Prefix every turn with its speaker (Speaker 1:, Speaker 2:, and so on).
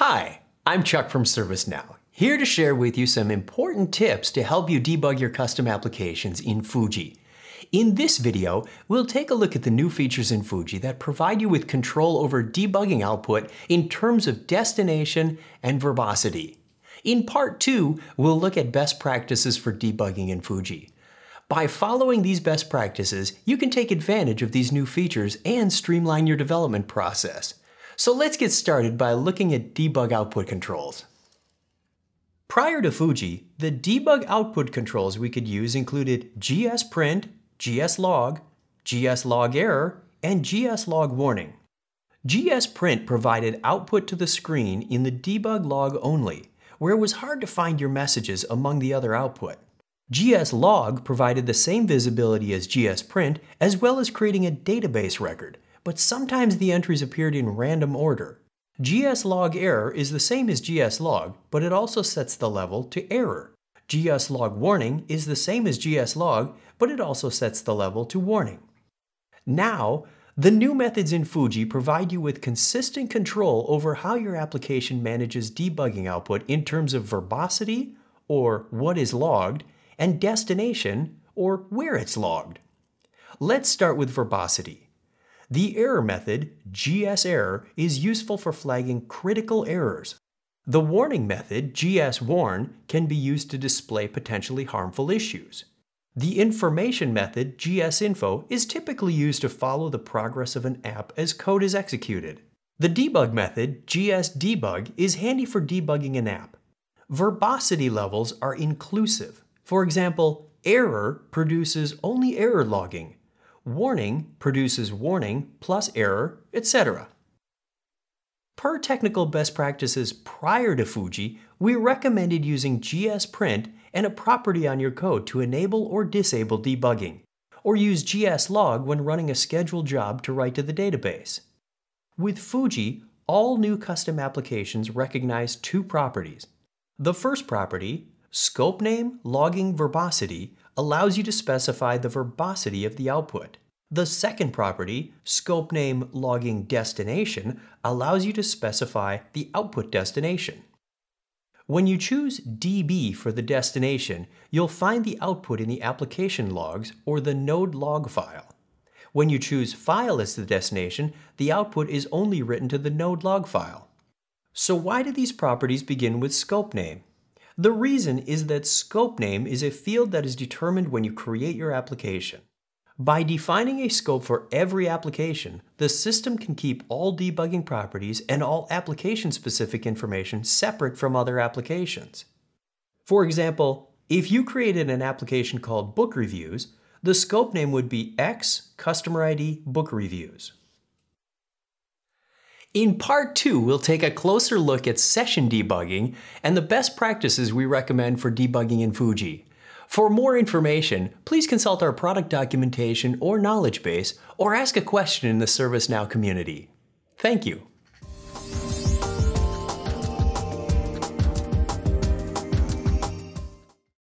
Speaker 1: Hi, I'm Chuck from ServiceNow, here to share with you some important tips to help you debug your custom applications in Fuji. In this video, we'll take a look at the new features in Fuji that provide you with control over debugging output in terms of destination and verbosity. In part 2, we'll look at best practices for debugging in Fuji. By following these best practices, you can take advantage of these new features and streamline your development process. So let's get started by looking at debug output controls. Prior to Fuji, the debug output controls we could use included gsprint, gslog, gslogError, and gslogWarning. gsprint provided output to the screen in the debug log only, where it was hard to find your messages among the other output. gslog provided the same visibility as gsprint, as well as creating a database record, but sometimes the entries appeared in random order. gslogError is the same as gslog, but it also sets the level to error. gslogWarning is the same as gslog, but it also sets the level to warning. Now, the new methods in Fuji provide you with consistent control over how your application manages debugging output in terms of verbosity, or what is logged, and destination, or where it's logged. Let's start with verbosity. The error method, gserror, is useful for flagging critical errors. The warning method, gswarn, can be used to display potentially harmful issues. The information method, gsinfo, is typically used to follow the progress of an app as code is executed. The debug method, gsdebug, is handy for debugging an app. Verbosity levels are inclusive. For example, error produces only error logging. Warning produces warning plus error, etc. Per technical best practices prior to Fuji, we recommended using gsprint and a property on your code to enable or disable debugging, or use gslog when running a scheduled job to write to the database. With Fuji, all new custom applications recognize two properties. The first property, scope name logging verbosity, allows you to specify the verbosity of the output. The second property, scope name logging destination, allows you to specify the output destination. When you choose db for the destination, you'll find the output in the application logs or the node log file. When you choose file as the destination, the output is only written to the node log file. So why do these properties begin with scope name? The reason is that scope name is a field that is determined when you create your application. By defining a scope for every application, the system can keep all debugging properties and all application-specific information separate from other applications. For example, if you created an application called Book Reviews, the scope name would be X customer ID Book Reviews. In part 2, we'll take a closer look at session debugging and the best practices we recommend for debugging in Fuji. For more information, please consult our product documentation or knowledge base, or ask a question in the ServiceNow community. Thank you.